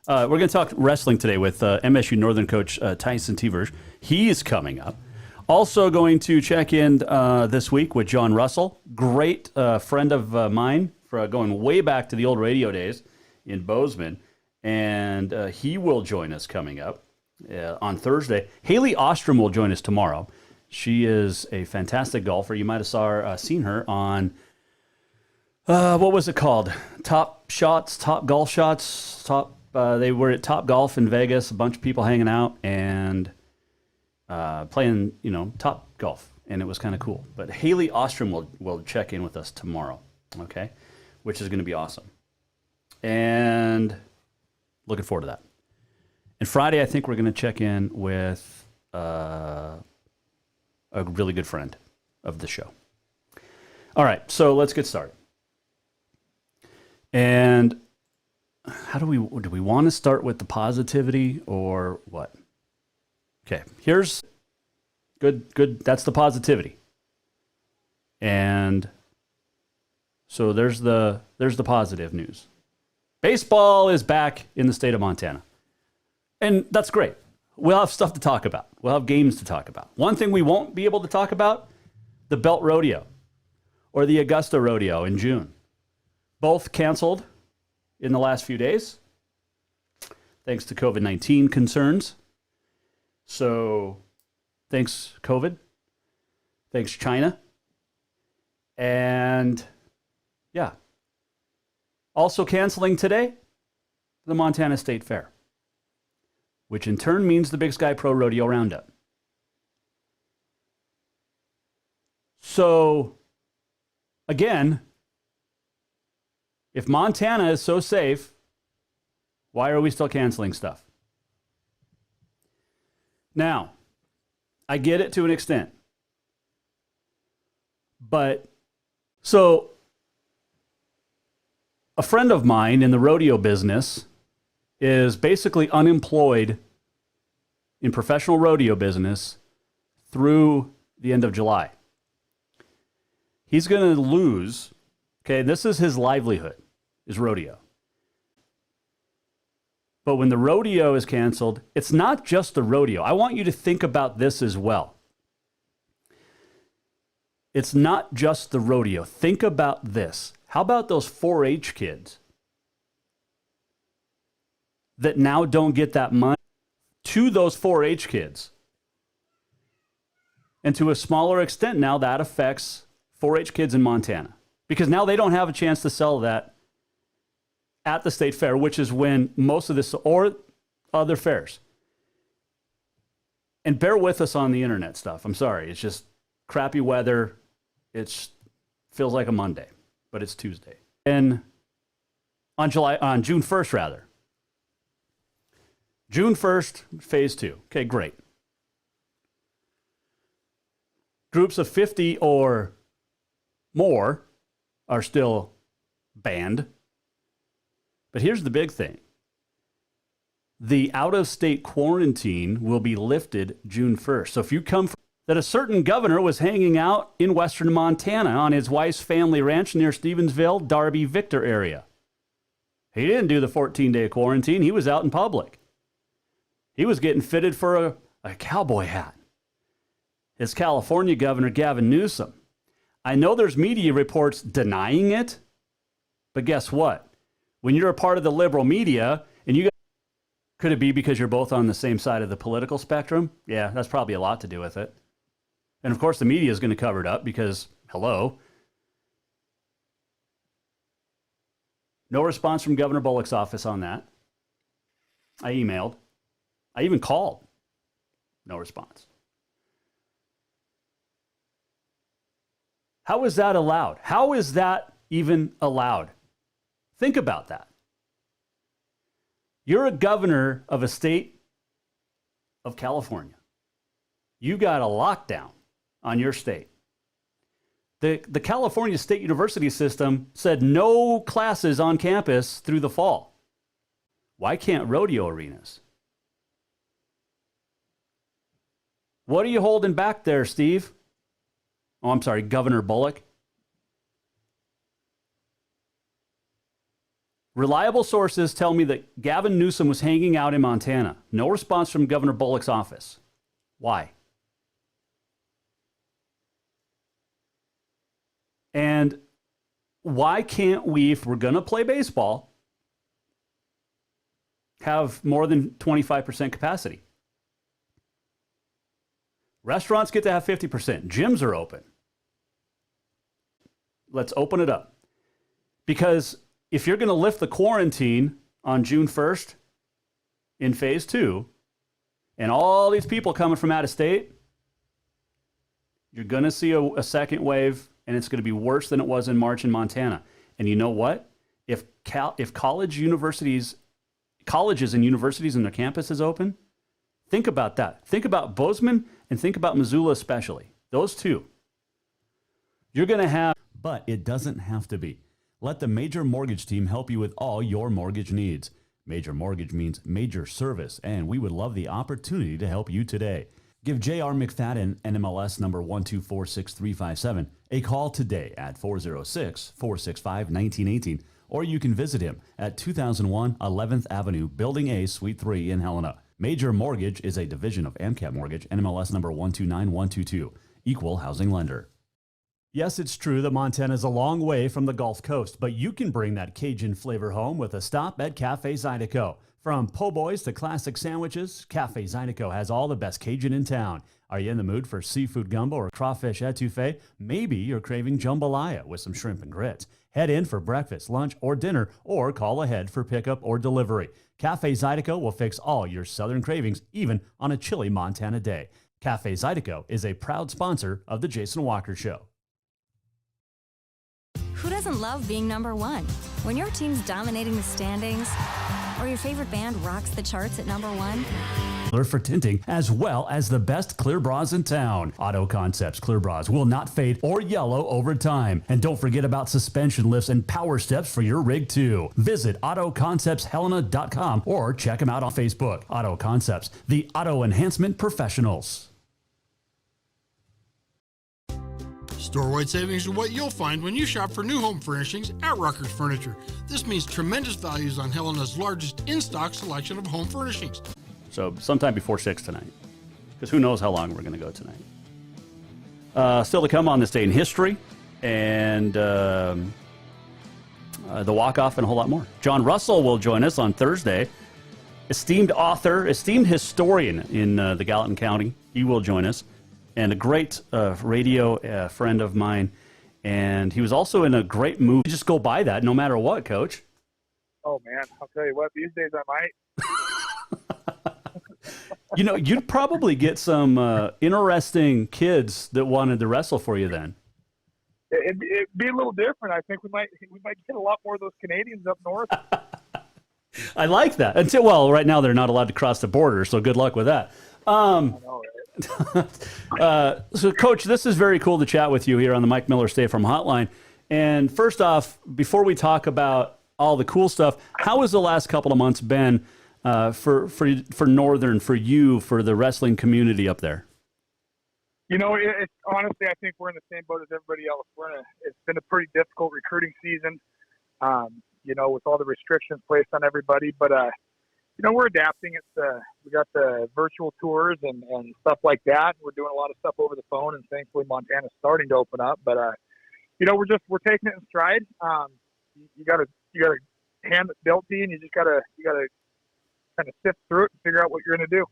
We're going to talk wrestling today with MSU Northern coach Tyson Teverge. He is coming up. Also going to check in this week with John Russell, great friend of mine, going way back to the old radio days in Bozeman. And he will join us coming up on Thursday. Haley Ostrom will join us tomorrow. She is a fantastic golfer. You might have seen her on, what was it called? Top Golf Shots. They were at Top Golf in Vegas, a bunch of people hanging out and playing, Top Golf. And it was kind of cool. But Haley Ostrom will check in with us tomorrow, okay? Which is going to be awesome. And looking forward to that. And Friday, I think we're going to check in with a really good friend of the show. All right, so let's get started. And do we want to start with the positivity or what? Okay, here's good. That's the positivity. And so there's the positive news. Baseball is back in the state of Montana. And that's great. We'll have stuff to talk about. We'll have games to talk about. One thing we won't be able to talk about, the Belt Rodeo or the Augusta Rodeo in June. Both canceled in the last few days, thanks to COVID-19 concerns. So thanks, COVID. Thanks, China. And yeah. Also canceling today, the Montana State Fair, which in turn means the Big Sky Pro Rodeo Roundup. So, again, if Montana is so safe, why are we still canceling stuff? Now, I get it to an extent. But, so, a friend of mine in the rodeo business is basically unemployed in professional rodeo business through the end of July. He's going to lose, okay, this is his livelihood, is rodeo. But when the rodeo is canceled, it's not just the rodeo. I want you to think about this as well. It's not just the rodeo. Think about this. How about those 4-H kids that now don't get that money to those 4-H kids? And to a smaller extent now, that affects 4-H kids in Montana. Because now they don't have a chance to sell that at the state fair, which is when most of this, or other fairs. And bear with us on the internet stuff. I'm sorry. It's just crappy weather. It feels like a Monday, but it's Tuesday. And on June 1st, rather. June 1st, phase 2. Okay, great. Groups of 50 or more are still banned. But here's the big thing. The out-of-state quarantine will be lifted June 1st. So if you come from that a certain governor was hanging out in western Montana on his wife's family ranch near Stevensville, Darby, Victor area. He didn't do the 14-day quarantine. He was out in public. He was getting fitted for a cowboy hat. His California governor, Gavin Newsom. I know there's media reports denying it, but guess what? When you're a part of the liberal media, and could it be because you're both on the same side of the political spectrum? Yeah, that's probably a lot to do with it. And of course, the media is going to cover it up because, hello. No response from Governor Bullock's office on that. I emailed. I even called. No response. How is that allowed? How is that even allowed? Think about that. You're a governor of a state of California. You got a lockdown on your state. The California State University system said no classes on campus through the fall. Why can't rodeo arenas? What are you holding back there, Steve? Oh, I'm sorry, Governor Bullock. Reliable sources tell me that Gavin Newsom was hanging out in Montana. No response from Governor Bullock's office. Why? And why can't we, if we're going to play baseball, have more than 25% capacity? Restaurants get to have 50%. Gyms are open. Let's open it up. Because if you're going to lift the quarantine on June 1st in phase 2, and all these people coming from out of state, you're going to see a second wave, and it's going to be worse than it was in March in Montana. And you know what? If colleges and universities and their campuses open, think about that. Think about Bozeman and think about Missoula especially. Those two. You're going to have... But it doesn't have to be. Let the Major Mortgage team help you with all your mortgage needs. Major Mortgage means major service, and we would love the opportunity to help you today. Give J.R. McFadden, NMLS number 1246357, a call today at 406-465-1918, or you can visit him at 2001 11th Avenue, Building A, Suite 3 in Helena. Major Mortgage is a division of AMCAP Mortgage, NMLS number 129122, equal housing lender. Yes, it's true that Montana is a long way from the Gulf Coast, but you can bring that Cajun flavor home with a stop at Cafe Zydeco. From po' boys to classic sandwiches, Cafe Zydeco has all the best Cajun in town. Are you in the mood for seafood gumbo or crawfish etouffee? Maybe you're craving jambalaya with some shrimp and grits. Head in for breakfast, lunch, or dinner, or call ahead for pickup or delivery. Cafe Zydeco will fix all your southern cravings, even on a chilly Montana day. Cafe Zydeco is a proud sponsor of The Jason Walker Show. Who doesn't love being number one? When your team's dominating the standings, or your favorite band rocks the charts at number one? For tinting, as well as the best clear bras in town. Auto Concepts clear bras will not fade or yellow over time. And don't forget about suspension lifts and power steps for your rig too. Visit AutoConceptsHelena.com or check them out on Facebook. Auto Concepts, the auto enhancement professionals. Store-wide savings are what you'll find when you shop for new home furnishings at Rucker's Furniture. This means tremendous values on Helena's largest in-stock selection of home furnishings. So sometime before 6 tonight, because who knows how long we're going to go tonight. Still to come on this day in history, and the walk-off and a whole lot more. John Russell will join us on Thursday. Esteemed author, esteemed historian in the Gallatin County. He will join us. And a great radio friend of mine. And he was also in a great movie. Just go by that no matter what, Coach. Oh, man. I'll tell you what, these days I might. You know, you'd probably get some interesting kids that wanted to wrestle for you then. It'd be a little different. I think we might get a lot more of those Canadians up north. I like that. Well, right now they're not allowed to cross the border, so good luck with that. I know, right? So, Coach, this is very cool to chat with you here on the Mike Miller Stay From Hotline. And first off, before we talk about all the cool stuff, how has the last couple of months been for Northern, for you, for the wrestling community up there? You know, it's honestly, I think we're in the same boat as everybody else. It's been a pretty difficult recruiting season, you know, with all the restrictions placed on everybody. But you know, we're adapting. We got the virtual tours and stuff like that. We're doing a lot of stuff over the phone, and thankfully Montana's starting to open up. But you know, we're taking it in stride. You got to hand it dealt to you, and you got to kind of sift through it and figure out what you're going to do.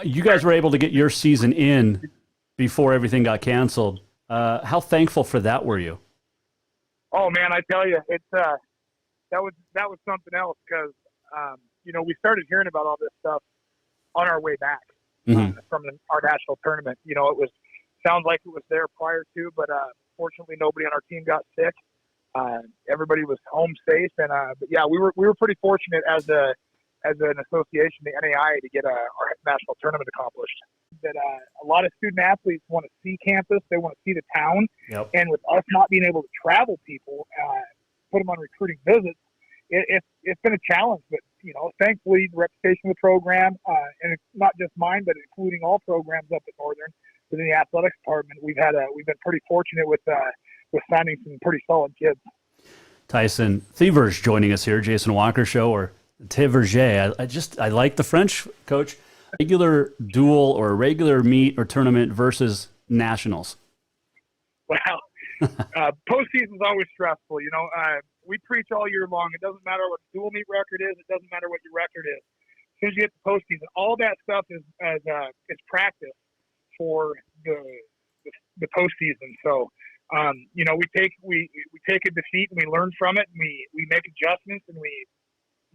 You guys were able to get your season in before everything got canceled. How thankful for that were you? Oh man, I tell you, it's that was something else because. You know, we started hearing about all this stuff on our way back from our national tournament. You know, sounds like it was there prior to, but fortunately nobody on our team got sick. Everybody was home safe, and but yeah, we were pretty fortunate as an association, the NAI, to get our national tournament accomplished. That a lot of student athletes want to see campus, they want to see the town, yep. And with us not being able to travel people, put them on recruiting visits. It's been a challenge, but you know, thankfully the reputation of the program, and it's not just mine, but including all programs up at Northern within the athletics department, we've been pretty fortunate with signing some pretty solid kids. Tyson Thievers joining us here, Jason Walker Show, or Thiverger. I like the French, Coach. Regular duel or regular meet or tournament versus nationals. Well, postseason's always stressful. You know, we preach all year long. It doesn't matter what the dual meet record is. It doesn't matter what your record is. As soon as you get to postseason, all that stuff is practice for the postseason. So, you know, we take a defeat and we learn from it, and we make adjustments, and we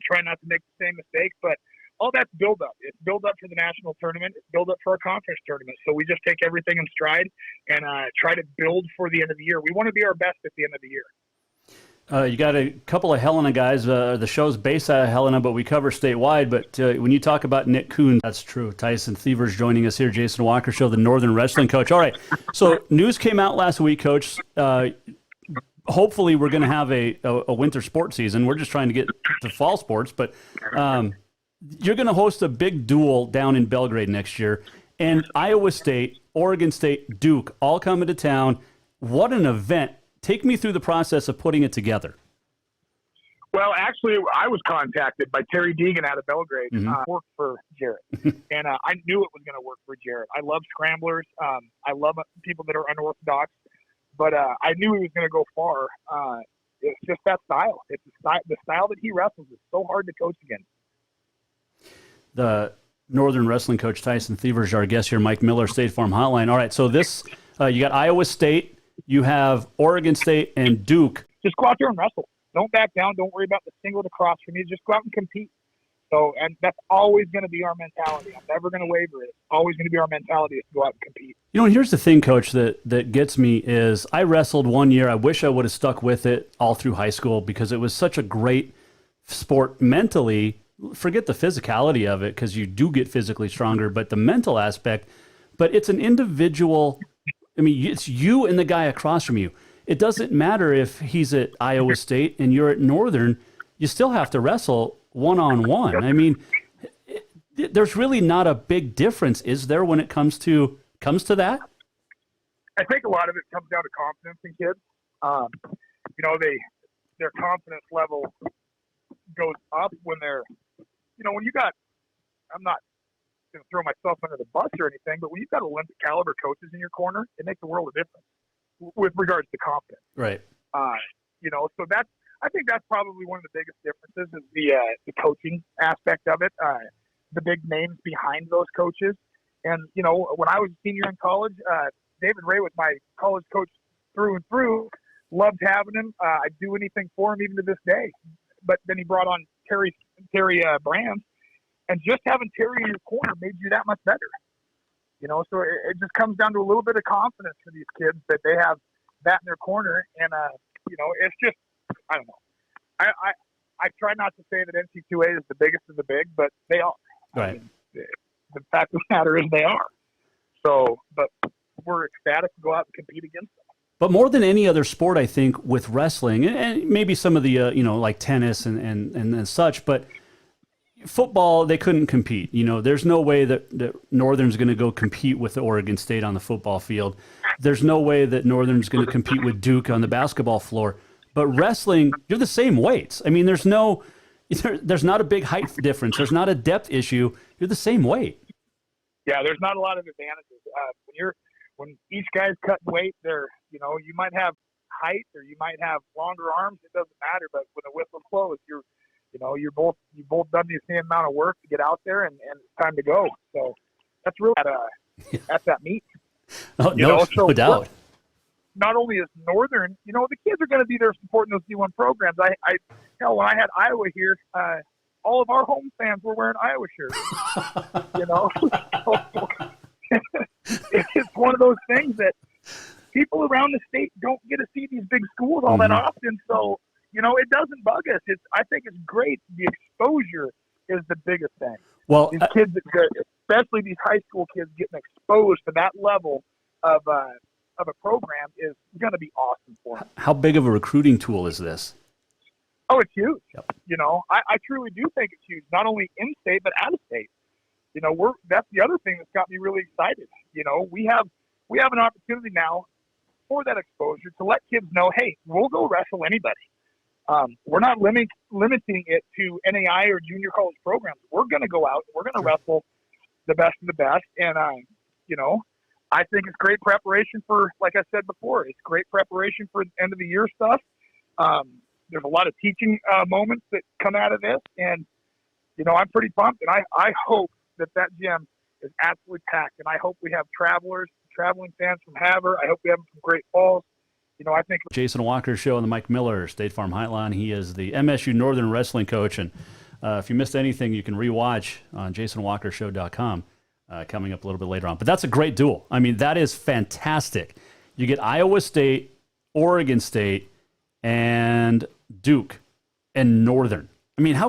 try not to make the same mistakes. But all that's build up. It's build up for the national tournament. It's build up for our conference tournament. So we just take everything in stride and try to build for the end of the year. We want to be our best at the end of the year. You got a couple of Helena guys. The show's based out of Helena, but we cover statewide. But when you talk about Nick Kuhn, that's true. Tyson Thievers joining us here. Jason Walker Show, the Northern Wrestling Coach. All right. So news came out last week, Coach. Hopefully we're going to have a winter sports season. We're just trying to get to fall sports. But you're going to host a big duel down in Belgrade next year. And Iowa State, Oregon State, Duke all coming to town. What an event. Take me through the process of putting it together. Well, actually, I was contacted by Terry Deegan out of Belgrade. Worked for Jarrett. And I knew it was going to work for Jarrett. I love scramblers. I love people that are unorthodox. But I knew he was going to go far. It's just that style. It's the style that he wrestles is so hard to coach against. The Northern Wrestling Coach Tyson Thievers, our guest here, Mike Miller, State Farm Hotline. All right, so this, you got Iowa State, you have Oregon State, and Duke. Just go out there and wrestle. Don't back down. Don't worry about the single across from you. Just go out and compete. So, and that's always going to be our mentality. I'm never going to waver. It's always going to be our mentality is to go out and compete. You know, and here's the thing, Coach, that gets me is I wrestled one year. I wish I would have stuck with it all through high school because it was such a great sport mentally. Forget the physicality of it because you do get physically stronger, but the mental aspect. But it's an individual. I mean, it's you and the guy across from you. It doesn't matter if he's at Iowa State and you're at Northern. You still have to wrestle one-on-one. I mean, there's really not a big difference, is there, when it comes to that? I think a lot of it comes down to confidence in kids. You know, their confidence level goes up when they're, you know, when you got, I'm not going to throw myself under the bus or anything, but when you've got Olympic caliber coaches in your corner, it makes a world of difference with regards to confidence. Right. You know, so I think that's probably one of the biggest differences is the coaching aspect of it, the big names behind those coaches. And, you know, when I was a senior in college, David Ray was my college coach through and through. Loved having him. I'd do anything for him even to this day. But then he brought on Terry Brands, and just having Terry in your corner made you that much better. You know, so it just comes down to a little bit of confidence for these kids that they have that in their corner. And, you know, it's just, I don't know. I try not to say that NC2A is the biggest of the big, but they are. Right. I mean, the fact of the matter is they are. So, but we're ecstatic to go out and compete against them. But more than any other sport, I think, with wrestling, and maybe some of the, you know, like tennis and such, but football, they couldn't compete. You know, there's no way that Northern's going to go compete with Oregon State on the football field. There's no way that Northern's going to compete with Duke on the basketball floor. But wrestling, you're the same weights. I mean, there's not a big height difference. There's not a depth issue. You're the same weight. Yeah, there's not a lot of advantages. When each guy's cutting weight, you know, you might have height or you might have longer arms. It doesn't matter. But when the whistle blows, you both done the same amount of work to get out there, and it's time to go. So that's really at that meet. Oh, no doubt. Not only is Northern, you know, the kids are going to be there supporting those D1 programs. When I had Iowa here, all of our home fans were wearing Iowa shirts. You know, it's one of those things that people around the state don't get to see these big schools all that often. So, you know, it doesn't bug us. I think it's great. The exposure is the biggest thing. Well, these kids, especially these high school kids, getting exposed to that level of a program is going to be awesome for them. How big of a recruiting tool is this? Oh, it's huge. Yep. You know, I truly do think it's huge, not only in state, but out of state. You know, that's the other thing that's got me really excited. You know, we have an opportunity now for that exposure to let kids know, hey, we'll go wrestle anybody. we're not limiting it to NAI or junior college programs. We're going to go out. We're going to wrestle the best of the best. And, I think it's great preparation for, like I said before, it's great preparation for end of the year stuff. There's a lot of teaching moments that come out of this. And, I'm pretty pumped. And I hope that gym is absolutely packed. And I hope we have traveling fans from Havre. I hope we have them from Great Falls. I think Jason Walker Show on the Mike Miller State Farm Hotline. He is the MSU Northern Wrestling coach. And if you missed anything, you can rewatch on jasonwalkershow.com coming up a little bit later on. But that's a great duel. I mean, that is fantastic. You get Iowa State, Oregon State, and Duke and Northern. I mean,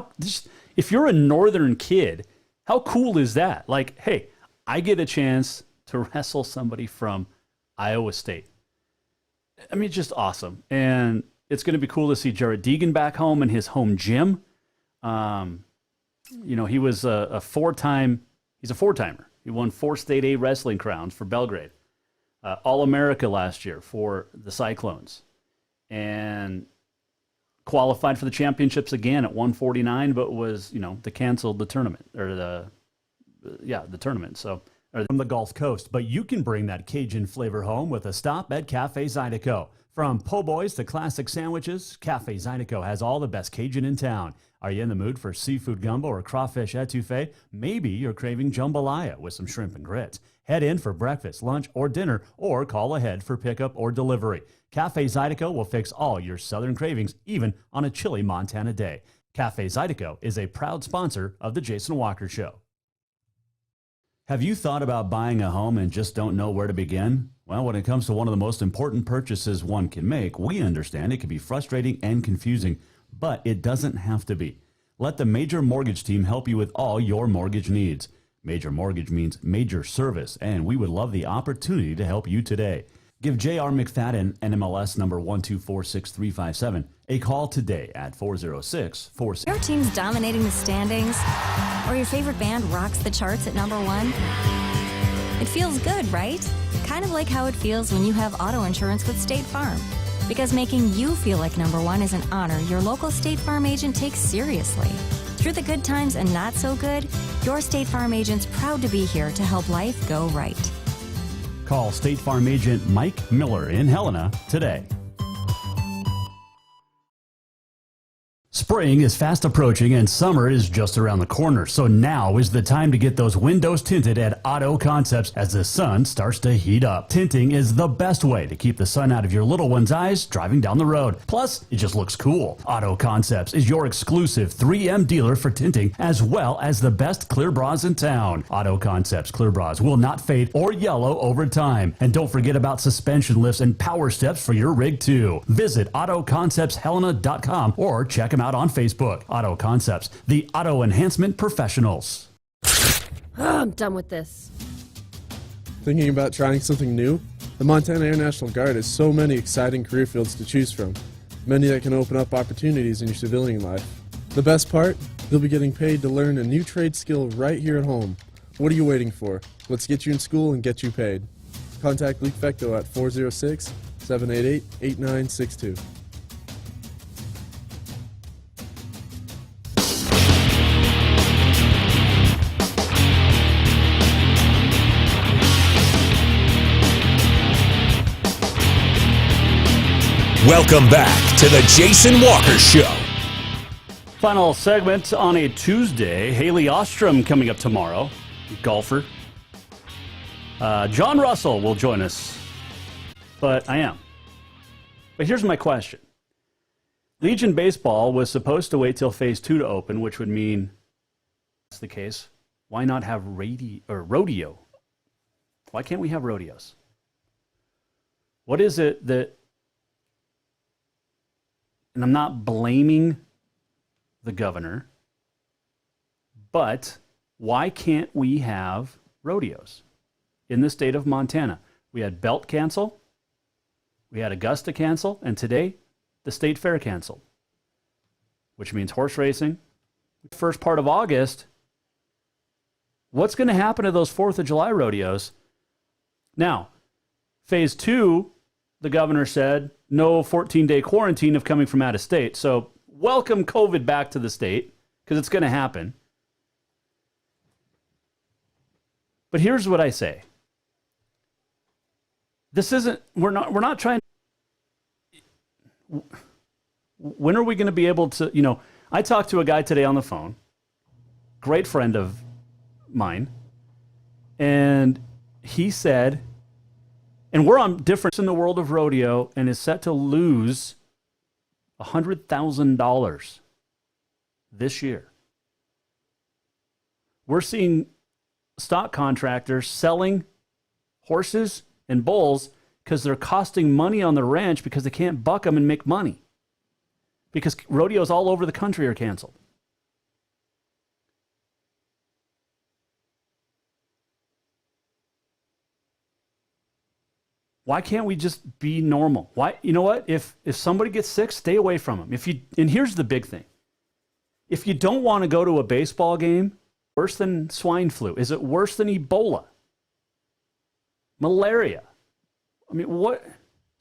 if you're a Northern kid, how cool is that? Like, hey, I get a chance to wrestle somebody from Iowa State. I mean, just awesome. And it's going to be cool to see Jared Deegan back home in his home gym. He was he's a four-timer. He won 4 State A wrestling crowns for Belgrade. All-America last year for the Cyclones. And qualified for the championships again at 149, but was, they canceled the tournament, or the tournament. So, from the Gulf Coast, but you can bring that Cajun flavor home with a stop at Cafe Zydeco. From po' boys to classic sandwiches, Cafe Zydeco has all the best Cajun in town. Are you in the mood for seafood gumbo or crawfish etouffee? Maybe you're craving jambalaya with some shrimp and grits. Head in for breakfast, lunch, or dinner, or call ahead for pickup or delivery. Cafe Zydeco will fix all your southern cravings, even on a chilly Montana day. Cafe Zydeco is a proud sponsor of The Jason Walker Show. Have you thought about buying a home and just don't know where to begin? Well, when it comes to one of the most important purchases one can make, we understand it can be frustrating and confusing, but it doesn't have to be. Let the Major Mortgage team help you with all your mortgage needs. Major Mortgage means major service, and we would love the opportunity to help you today. Give J.R. McFadden, NMLS number 1246357, a call today at 406-46. Your team's dominating the standings, or your favorite band rocks the charts at number 1? It feels good, right? Kind of like how it feels when you have auto insurance with State Farm. Because making you feel like number 1 is an honor your local State Farm agent takes seriously. Through the good times and not so good, your State Farm agent's proud to be here to help life go right. Call State Farm agent Mike Miller in Helena today. Spring is fast approaching and summer is just around the corner, so now is the time to get those windows tinted at Auto Concepts as the sun starts to heat up. Tinting is the best way to keep the sun out of your little one's eyes driving down the road. Plus, it just looks cool. Auto Concepts is your exclusive 3M dealer for tinting, as well as the best clear bras in town. Auto Concepts clear bras will not fade or yellow over time. And don't forget about suspension lifts and power steps for your rig too. Visit AutoConceptsHelena.com or check them out on Facebook. Auto Concepts, the auto enhancement professionals. I'm done with this. Thinking about trying something new? The Montana Air National Guard has so many exciting career fields to choose from, many that can open up opportunities in your civilian life. The best part? You'll be getting paid to learn a new trade skill right here at home. What are you waiting for? Let's get you in school and get you paid. Contact Luke Fecto at 406-788-8962. Welcome back to the Jason Walker Show. final segment on a Tuesday. Haley Ostrom coming up tomorrow, golfer. John Russell will join us, but here's my question. Legion Baseball was supposed to wait till Phase 2 to open, which would mean, if that's the case, why not have rodeo? Why can't we have rodeos? What is it that, and I'm not blaming the governor, but why can't we have rodeos in the state of Montana? We had Belt cancel, we had Augusta cancel, and today the state fair canceled, which means horse racing. First part of August, what's going to happen to those 4th of July rodeos? Now, Phase 2, the governor said no 14-day quarantine of coming from out of state. So welcome COVID back to the state, because it's going to happen. But here's what I say. This isn't, we're not trying. When are we going to be able to, I talked to a guy today on the phone, great friend of mine, and he said, and we're on difference in the world of rodeo, and is set to lose $100,000 this year. We're seeing stock contractors selling horses and bulls because they're costing money on the ranch because they can't buck them and make money. Because rodeos all over the country are canceled. Why can't we just be normal? Why? You know what? If somebody gets sick, stay away from them. And here's the big thing. If you don't want to go to a baseball game, worse than swine flu? Is it worse than Ebola? Malaria? I mean, what?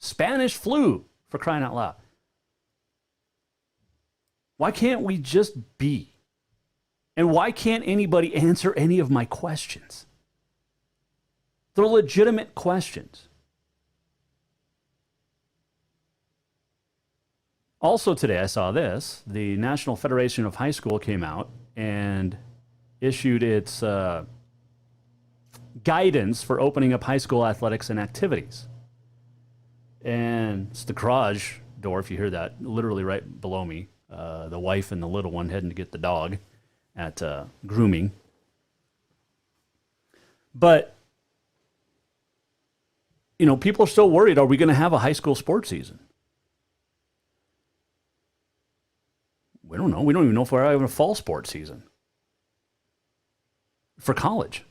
Spanish flu, for crying out loud. Why can't we just be? And why can't anybody answer any of my questions? They're legitimate questions. Also today, I saw this. The National Federation of High School came out and issued its guidance for opening up high school athletics and activities. And it's the garage door, if you hear that, literally right below me. The wife and the little one heading to get the dog at grooming. But, people are still worried, are we going to have a high school sports season? We don't know. We don't even know if we're having a fall sports season for college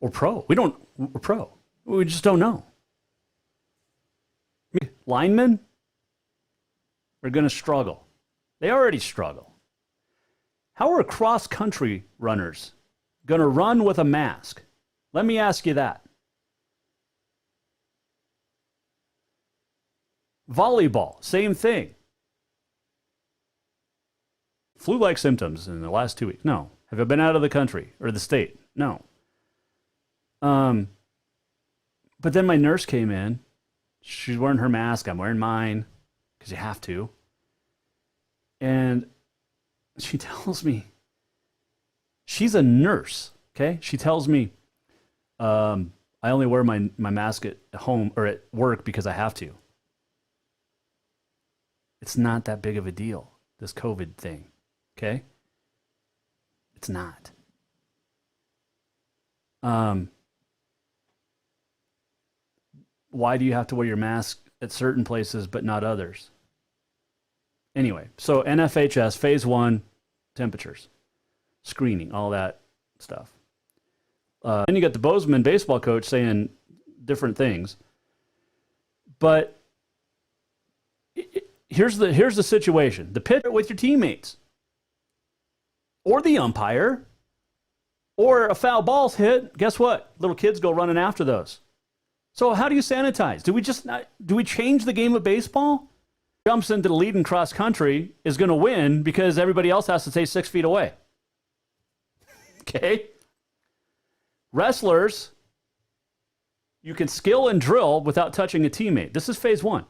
or pro. We're pro. We just don't know. Linemen are going to struggle. They already struggle. How are cross-country runners going to run with a mask? Let me ask you that. Volleyball, same thing. Flu-like symptoms in the last 2 weeks? No. Have I been out of the country or the state? No. But then my nurse came in. She's wearing her mask. I'm wearing mine because you have to. And she tells me, she's a nurse, okay? She tells me, I only wear my mask at home or at work because I have to. It's not that big of a deal, this COVID thing. Okay? It's not. Why do you have to wear your mask at certain places but not others? Anyway, so NFHS, phase 1, temperatures, screening, all that stuff. Then you got the Bozeman baseball coach saying different things. But here's the situation. The pitcher with your teammates. Or the umpire, or a foul ball's hit, guess what? Little kids go running after those. So how do you sanitize? Do we change the game of baseball? Jumps into the lead in cross country is going to win because everybody else has to stay 6 feet away. Okay? Wrestlers, you can skill and drill without touching a teammate. This is phase 1.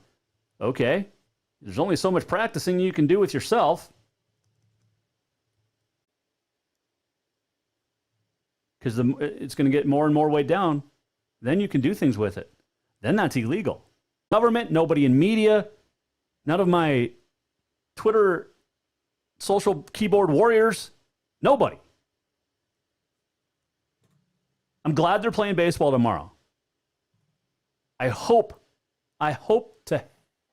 Okay. There's only so much practicing you can do with yourself. Because it's going to get more and more weighed down. Then you can do things with it. Then that's illegal. Government, nobody in media, none of my Twitter social keyboard warriors, nobody. I'm glad they're playing baseball tomorrow. I hope to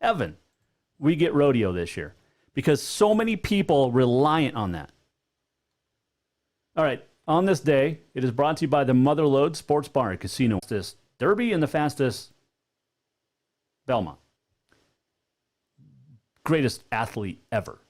heaven we get rodeo this year because so many people reliant on that. All right. On this day, it is brought to you by the Motherlode Sports Bar and Casino. Fastest Derby and the fastest Belmont. Greatest athlete ever.